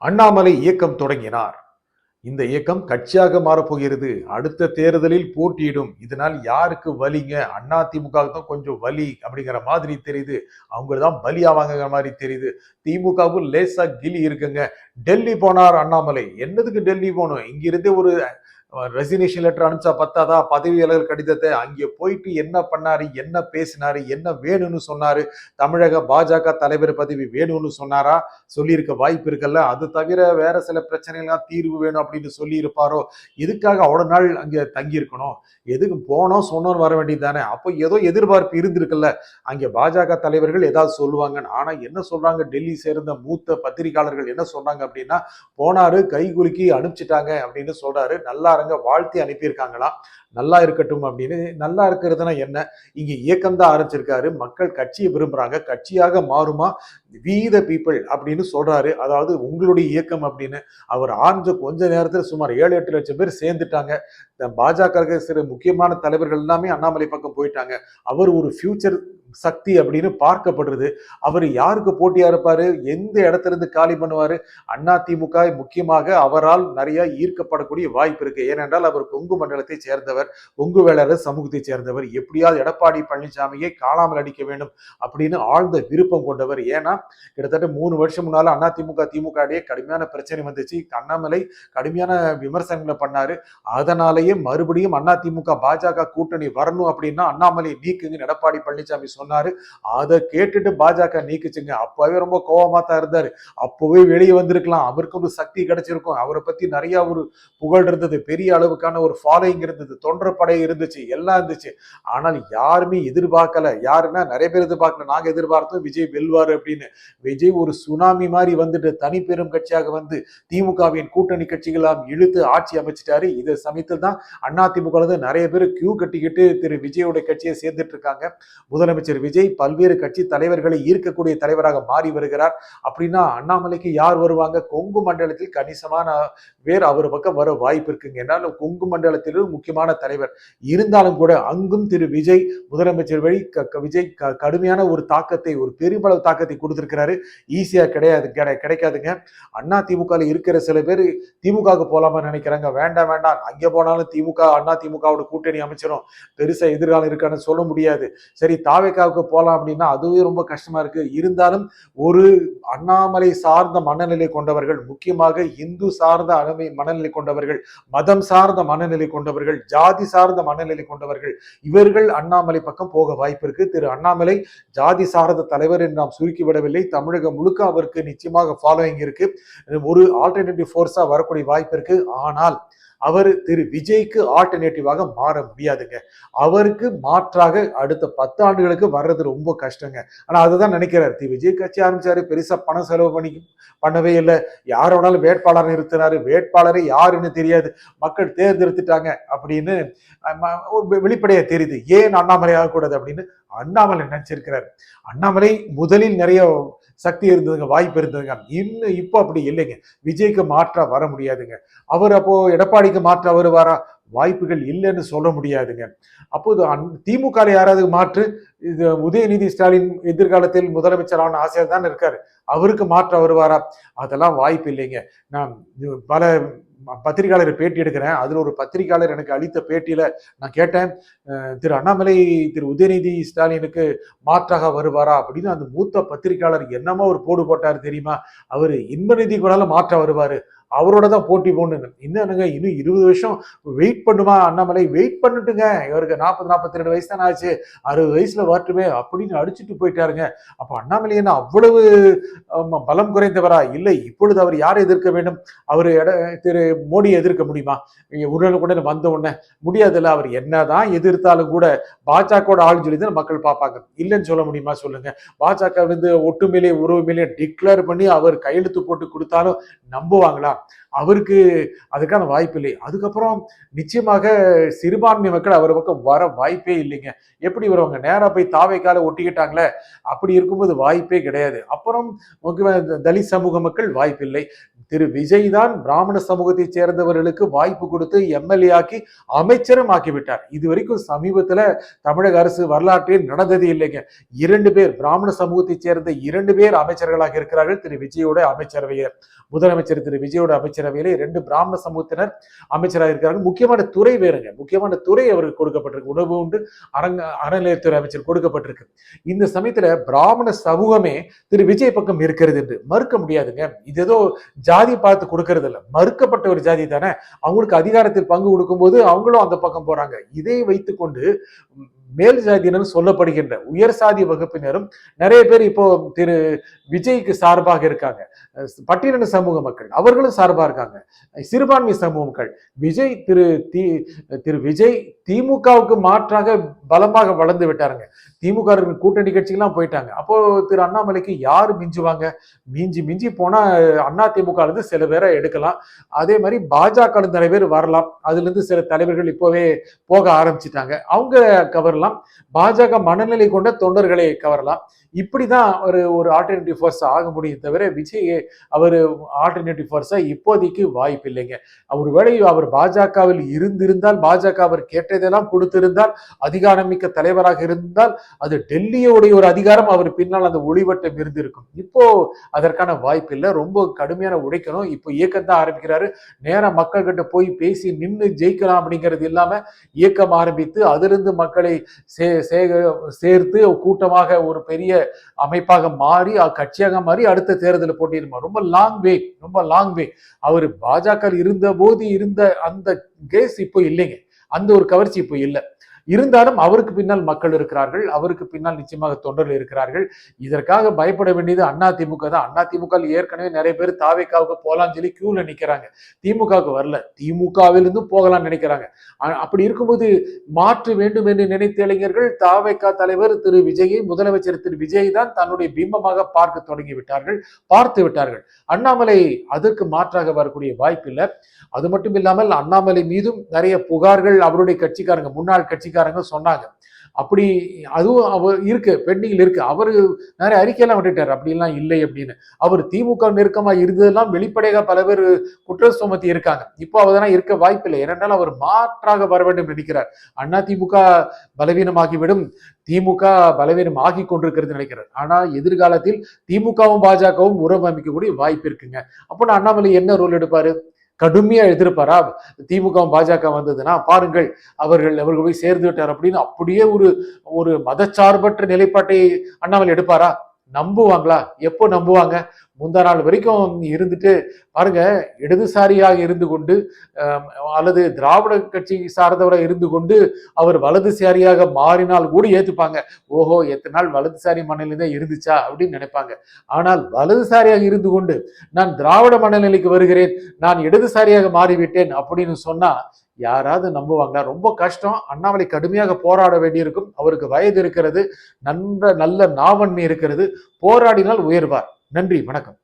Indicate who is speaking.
Speaker 1: அண்ணாமலை இயக்கம் தொடங்கினார். இந்த இயக்கம் கட்சியாக மாறப்போகிறது. அடுத்த தேர்தலில் போட்டியிடும். இதனால் யாருக்கு வலிங்க? அதிமுகவுக்கு தான் கொஞ்சம் வலி அப்படிங்கிற மாதிரி தெரியுது. அவங்க தான் பலியாவாங்கிற மாதிரி தெரியுது. திமுகவும் லேசா கிலி இருக்குங்க. டெல்லி போனார் அண்ணாமலை. என்னதுக்கு டெல்லி போகணும்? இங்கிருந்தே ஒரு ரெசிக்னேஷன் லெட்டர் அனுப்பிச்சா பத்தாதா? பதவி விலகல் கடிதத்தை அங்கே போயிட்டு என்ன பண்ணாரு, என்ன பேசினாரு, என்ன வேணும்னு சொன்னாரு? தமிழக பாஜக தலைவர் பதவி வேணும்னு சொன்னாரா? சொல்லியிருக்க வாய்ப்பு இருக்குல்ல. அது தவிர வேற சில பிரச்சனைகள்லாம் தீர்வு வேணும் அப்படின்னு சொல்லி இருப்பாரோ? எதுக்காக அவ்வளவு நாள் அங்கே தங்கி இருக்கணும்? எதுக்கு போனோம் சொன்னோம் வர வேண்டியது தானே? அப்போ ஏதோ எதிர்பார்ப்பு இருந்திருக்குல்ல. அங்கே பாஜக தலைவர்கள் ஏதாவது சொல்லுவாங்கன்னு. ஆனா என்ன சொல்றாங்க? டெல்லி சேர்ந்த மூத்த பத்திரிகையாளர்கள் என்ன சொன்னாங்க அப்படின்னா, போனாரு கை குலுக்கி அனுப்பிச்சிட்டாங்க அப்படின்னு சொல்றாரு. நல்லா இருங்க வாழ்த்தி அனுப்பியிருக்காங்களாம். நல்லா இருக்கட்டும் அப்படின்னு. நல்லா இருக்கிறதுனா என்ன? இங்க இயக்கம் தான் ஆரம்பிச்சிருக்காரு. மக்கள் கட்சியை விரும்புறாங்க. கட்சியாக மாறுமா? வி த பீப்புள் அப்படின்னு சொல்றாரு. அதாவது உங்களுடைய இயக்கம் அப்படின்னு. அவர் ஆரம்பிச்ச கொஞ்ச நேரத்தில் சுமார் 7-8 லட்சம் பேர் சேர்ந்துட்டாங்க. பாஜக சில முக்கியமான தலைவர்கள் எல்லாமே அண்ணாமலை பக்கம் போயிட்டாங்க. அவர் ஒரு ஃபியூச்சர் சக்தி அப்படின்னு பார்க்கப்படுறது. அவர் யாருக்கு போட்டியா இருப்பாரு? எந்த இடத்துல இருந்து காலி பண்ணுவாரு? அதிமுக முக்கியமாக அவரால் நிறைய ஈர்க்கப்படக்கூடிய வாய்ப்பு இருக்கு. ஏனென்றால் அவர் கொங்கு மண்டலத்தை சேர்ந்தவர், கொங்கு வேளாளர் சமூகத்தை சேர்ந்தவர். எப்படியாவது எடப்பாடி பழனிசாமியை காலாமல் அடிக்க வேண்டும் அப்படின்னு ஆழ்ந்த விருப்பம் கொண்டவர். ஏன்னா கிட்டத்தட்ட 3 வருஷம் முன்னால அதிமுக திமுக இடையே கடுமையான பிரச்சனை வந்துச்சு. அண்ணாமலை கடுமையான விமர்சனங்களை பண்ணாரு. அதனாலேயே மறுபடியும் அதிமுக பாஜக கூட்டணி வரணும் அப்படின்னா அண்ணாமலை நீக்குங்க எடப்பாடி பழனிசாமி சொன்னாரு. அதை கேட்டுட்டு பாஜக நீக்குச்சுங்க. அப்பவே ரொம்ப கோபமா தான் இருந்தாரு. அப்பவே வெளியே வந்திருக்கலாம். அவருக்கு ஒரு சக்தி கிடைச்சிருக்கும். அவரை பத்தி நிறைய ஒரு புகழ் இருந்தது. பெரிய அளவுக்கான ஒரு ஃபாலோயிங் இருந்தது. தொண்டற்படை இருந்துச்சு. எல்லாம் இருந்துச்சு. ஆனால் யாருமே எதிர்பார்க்கல. யாருன்னா நிறைய பேர் எதிர்பார்க்கல. நாங்க எதிர்பார்த்தோம் விஜய் வெல்வாரு அப்படின்னு. விஜய் ஒரு சுனாமி மாதிரி வந்துட்டு தனி பெரும் கட்சியாக வந்து திமுகவின் கூட்டணி கட்சிகளாம் இழுத்து ஆட்சி அமைச்சிட்டாரு. இதை சமயத்தில் தான் அதிமுக நிறைய பேர் கியூ கட்டிக்கிட்டு திரு விஜயோட கட்சியை சேர்ந்துட்டு இருக்காங்க. முதலமைச்சர் விஜய் பல்வேறு கட்சி தலைவர்களை ஈர்க்கக்கூடிய தலைவராக மாறி வருகிறார். அப்படின்னா அண்ணாமலைக்கு யார் வருவாங்க? கொங்கு மண்டலத்தில் கணிசமான பேர் அவர் பக்கம் வர வாய்ப்பு இருக்குங்க. என்றாலும் கொங்கு மண்டலத்திலும் முக்கியமான தலைவர் இருந்தாலும் கூட அங்கும் திரு விஜய் முதலமைச்சர் வழி விஜய் கடுமையான ஒரு தாக்கத்தை, ஒரு பெருமளவு தாக்கத்தை கொடுத்திருக்கிறாரு. ஈஸியா கிடைக்காதுங்க. அண்ணா திமுக இருக்கிற சில பேர் திமுகவுக்கு போலாமா நினைக்கிறாங்க. வேண்டாம் வேண்டாம், அங்கே போனாலும் திமுக அண்ணா திமுகவோட கூட்டணி அமைச்சிடும், பெருசா எதிர்காலம் இருக்கான்னு சொல்ல முடியாது. சரி தாவேக்காவுக்கு போலாம் அப்படின்னா அதுவே ரொம்ப கஷ்டமா இருக்கு. இருந்தாலும் ஒரு அண்ணாமலை சார்ந்த மனநிலை கொண்டவர்கள், முக்கியமாக இந்து சார்ந்த மனநிலை கொண்டவர்கள், மதம் சார்ந்த மனநிலை கொண்டவர்கள், ஜாதி சார்ந்த மனநிலை கொண்டவர்கள், இவர்கள் அண்ணாமலை பக்கம் போக வாய்ப்பு இருக்கு. திரு அண்ணாமலை ஜாதி சார்ந்த தலைவர் என்று நாம் சுருக்கிவிடவில்லை. தமிழகம் முழுக்க அவருக்கு நிச்சயமாக ஃபாலோயிங் இருக்கு. ஒரு ஆல்டர்னேட்டிவ் ஃபோர்ஸா வரக்கூடிய வாய்ப்பு இருக்கு. ஆனால் அவர் திரு விஜய்க்கு ஆல்டர்னேட்டிவாக மாற முடியாதுங்க. அவருக்கு மாற்றாக அடுத்த 10 ஆண்டுகளுக்கு வர்றது ரொம்ப கஷ்டங்க. ஆனா அதுதான் நினைக்கிறார். திரு விஜய் கட்சி ஆரம்பிச்சாரு, பெருசா பணம் செலவு பண்ணவே இல்லை. யார வேணாலும் வேட்பாளர் நிறுத்தினாரு. வேட்பாளரை யாருன்னு தெரியாது, மக்கள் தேர்ந்தெடுத்துட்டாங்க அப்படின்னு வெளிப்படையா தெரியுது. ஏன் அண்ணாமலை ஆகக்கூடாது அப்படின்னு அண்ணாமலை நினைச்சிருக்கிறார். அண்ணாமலை முதலில் நிறைய சக்தி இருந்ததுங்க, வாய்ப்பு இருந்ததுங்க. இன்னும் இப்போ அப்படி இல்லைங்க. விஜய்க்கு மாற்றா வர முடியாதுங்க. அவர் அப்போ எடப்பாடிக்கு மாற்றா வருவாரா? வாய்ப்புகள் இல்லைன்னு சொல்ல முடியாதுங்க. அப்போது திமுக யாராவது மாற்று, இது உதயநிதி ஸ்டாலின் எதிர்காலத்தில் முதலமைச்சரான ஆசையா தான் இருக்காரு. அவருக்கு மாற்றா வருவாரா? அதெல்லாம் வாய்ப்பு இல்லைங்க. நான் பல பத்திரிகையாளர் பேட்டி எடுக்கிறேன். அதுல ஒரு பத்திரிகையாளர் எனக்கு அளித்த பேட்டியில நான் கேட்டேன், திரு அண்ணாமலை திரு உதயநிதி ஸ்டாலினுக்கு மாற்றாக வருவாரா அப்படின்னு. அந்த மூத்த பத்திரிகையாளர் என்னமா ஒரு போடு போட்டாரு தெரியுமா? அவரு இன்பநிதி கூட மாற்றா வருவாரு, அவரோட தான் போட்டி போடணும். என்னங்க இன்னும் 20 வருஷம் வெயிட் பண்ணுமா அண்ணாமலை? வெயிட் பண்ணிட்டுங்க, இவருக்கு 40-42 வயசு தானே ஆச்சு, 60 வயசுல வரட்டுமே அப்படின்னு அடிச்சுட்டு போயிட்டாருங்க. அப்ப அண்ணாமலை என்ன அவ்வளவு பலம் குறைந்தவரா? இல்லை. இப்பொழுது அவர் யாரை எதிர்க்க வேண்டும்? அவர் திரு மோடியை எதிர்க்க முடியுமா? உடனுக்குடன் வந்த உடனே முடியாதுல்ல. அவர் என்னதான் எதிர்த்தாலும் கூட பாஜக ஆள் சொல்லி தான் மக்கள் பார்ப்பாங்க. இல்லைன்னு சொல்ல முடியுமா சொல்லுங்க? பாஜக ஒட்டுமேலே உறவுமேலே டிக்ளேர் பண்ணி அவர் கையெழுத்து போட்டு கொடுத்தாலும் நம்புவாங்களா? அவருக்கு அதுக்கான வாய்ப்பு இல்லை. அதுக்கப்புறம் நிச்சயமாக சிறுபான்மை மக்கள் அவர் பக்கம் வர வாய்ப்பே இல்லைங்க. எப்படி வருவாங்க? நேரா போய் தாவேக்கால ஒட்டிக்கிட்டாங்களே, அப்படி இருக்கும்போது வாய்ப்பே கிடையாது. அப்புறம் தலித் சமூக மக்கள் வாய்ப்பில்லை. திரு விஜய் தான் பிராமண சமூகத்தை சேர்ந்தவர்களுக்கு வாய்ப்பு கொடுத்து எம்எல்ஏ ஆக்கி அமைச்சரும் ஆக்கிவிட்டார். இது வரைக்கும் சமீபத்துல தமிழக அரசு வரலாற்றில் நடந்தது இல்லைங்க. 2 பேர் பிராமண சமூகத்தை சேர்ந்த 2 பேர் அமைச்சர்களாக இருக்கிறார்கள் திரு விஜயோட அமைச்சரவையில். முதலமைச்சர் திரு விஜயோட அமைச்சரவையிலே 2 பிராமண சமூகத்தினர் அமைச்சராக இருக்கிறார்கள். முக்கியமான துறை வேறுங்க, முக்கியமான துறை அவருக்கு கொடுக்கப்பட்டிருக்கு. உணவு உண்டு அறநிலையத்துறை அமைச்சர் கொடுக்கப்பட்டிருக்கு. இந்த சமயத்துல பிராமண சமூகமே திரு விஜய் பக்கம் இருக்கிறது என்று மறுக்க முடியாதுங்க. இது ஏதோ ஜாதி பார்த்து கொடுக்கறது இல்லை, மறுக்கப்பட்ட ஒரு ஜாதி தானே. அவங்களுக்கு அதிகாரத்தில் பங்கு கொடுக்கும் போது அவங்களும் அந்த பக்கம் போறாங்க. இதை வைத்துக்கொண்டு மேல் ஜாதியினர் சொல்லப்படுகின்ற உயர் சாதி வகுப்பினரும் நிறைய பேர் இப்போ திரு விஜய்க்கு சார்பாக இருக்காங்க. பட்டியலின சமூக மக்கள் அவர்களும் சார்பாக இருக்காங்க. சிறுபான்மை சமூக மக்கள் திரு விஜய் திமுகவுக்கு மாற்றாக பலமாக வளர்ந்து விட்டாருங்க. திமுக கூட்டணி கட்சிகள்லாம் போயிட்டாங்க. அப்போ திரு அண்ணாமலைக்கு யாரு மிஞ்சுவாங்க? மிஞ்சி போனா அதிமுக இருந்து சில பேரை எடுக்கலாம். அதே மாதிரி பாஜக நிறைய பேர் வரலாம். அதுல இருந்து சில தலைவர்கள் இப்போவே போக ஆரம்பிச்சிட்டாங்க. அவங்க கவரலாம். பாஜக மனநிலை கொண்ட தொண்டர்களை கவரலாம். இப்படிதான் ஒரு ஆல்டர்னேட்டிவ் ஃபோர்ஸ் ஆக முடியும் தவிர விஜய் அவர் ஆல்டர்னேட்டிவ் ஃபோர்ஸா இப்போதைக்கு வாய்ப்பு இல்லைங்க. ஒருவேளை அவர் பாஜகவில் இருந்திருந்தால், பாஜக அவர் கேட்டதெல்லாம் கொடுத்திருந்தால், அதிகாரமிக்க தலைவராக இருந்தால், அது டெல்லியோடைய ஒரு அதிகாரம் அவர் பின்னால் அந்த ஒளிவட்டம் இருந்திருக்கும். இப்போ அதற்கான வாய்ப்பு இல்லை. ரொம்ப கடுமையான உடைக்கணும். இப்போ இயக்கம் தான் ஆரம்பிக்கிறாரு. நேரம் மக்கள் கிட்ட போய் பேசி நின்று ஜெயிக்கலாம் அப்படிங்கிறது இல்லாம இயக்கம் ஆரம்பித்து அதிலிருந்து மக்களை சேர்த்து கூட்டமாக ஒரு பெரிய அமைப்பாக மாறி கட்சியாக மாறி அடுத்த தேர்தலில் போட்டியிருப்பார். ரொம்ப லாங் வே. அவர் பாஜக இருந்த போது இருந்த அந்த கேஸ் இப்போ இல்லைங்க. அந்த ஒரு கவர்ச்சி இப்போ இல்லை. இருந்தாலும் அவருக்கு பின்னால் மக்கள் இருக்கிறார்கள். அவருக்கு பின்னால் நிச்சயமாக தொண்டர்கள் இருக்கிறார்கள். இதற்காக பயப்பட வேண்டியது அதிமுக தான். அதிமுக ஏற்கனவே நிறைய பேர் தாவேக்காவுக்கு போகலாம்னு சொல்லி கியூல நிக்கிறாங்க. திமுகவுக்கு வரல, திமுகவிலிருந்து போகலாம்னு நினைக்கிறாங்க. அப்படி இருக்கும்போது மாற்று வேண்டும் என்று நினைத்த இளைஞர்கள் தாவேக்கா தலைவர் திரு விஜயை, முதலமைச்சர் திரு விஜய் தான் தன்னுடைய பிம்பமாக பார்க்க தொடங்கி விட்டார்கள், பார்த்து விட்டார்கள். அண்ணாமலை அதற்கு மாற்றாக வரக்கூடிய வாய்ப்பு இல்லை. அது மட்டும் இல்லாமல் அண்ணாமலை மீதும் நிறைய புகார்கள் அவருடைய கட்சிக்காரங்க, முன்னாள் கட்சிக்காரங்க சொன்னாங்க. அப்படி அதுவும் அவர் இருக்கு, பெண்டிங்கில் இருக்கு. அவரு நிறைய அறிக்கையெல்லாம் விட்டுட்டார், அப்படிலாம் இல்லை அப்படின்னு. அவர் திமுக நெருக்கமா இருந்ததெல்லாம் வெளிப்படையாக பல பேர் குற்றம் சுமத்தி இருக்காங்க. இப்போ அதெல்லாம் இருக்க வாய்ப்பில்லை. ஏனென்றால் அவர் மாற்றாக வர வேண்டும் நினைக்கிறார். திமுக பலவீனமாகிவிடும், திமுக பலவீனம் ஆகி கொண்டிருக்கிறது நினைக்கிறார். ஆனா எதிர்காலத்தில் திமுகவும் பாஜகவும் உறவு அமைக்கக்கூடிய வாய்ப்பு இருக்குங்க. அப்போ அண்ணாமலை என்ன ரோல் எடுப்பாரு? கடுமையா எதிர்ப்பாரா? திமுக பாஜக வந்ததுன்னா பாருங்கள் அவர்கள் போய் சேர்ந்து விட்டார் அப்படின்னு அப்படியே ஒரு மதச்சார்பற்ற நிலைப்பாட்டை அண்ணாமலை எடுப்பாரா? நம்புவாங்களா? எப்போ நம்புவாங்க? முந்தா நாள் வரைக்கும் இருந்துட்டு பாருங்க, இடதுசாரியாக இருந்து கொண்டு அல்லது திராவிட கட்சி சார்ந்தவராக இருந்து கொண்டு அவர் வலதுசாரியாக மாறினால் கூட ஏத்துப்பாங்க. ஓஹோ, எத்தனை நாள் வலதுசாரி மனநிலை தான் இருந்துச்சா அப்படின்னு நினைப்பாங்க. ஆனால் வலதுசாரியாக இருந்து கொண்டு நான் திராவிட மனநிலைக்கு வருகிறேன், நான் இடதுசாரியாக மாறிவிட்டேன் அப்படின்னு சொன்னா யாராவது நம்புவாங்களா? ரொம்ப கஷ்டம். அண்ணாமலை கடுமையாக போராட வேண்டியிருக்கும். அவருக்கு வயது இருக்கிறது, நல்ல நாவன்மை இருக்கிறது. போராடினால் உயர்வார். நன்றி, வணக்கம்.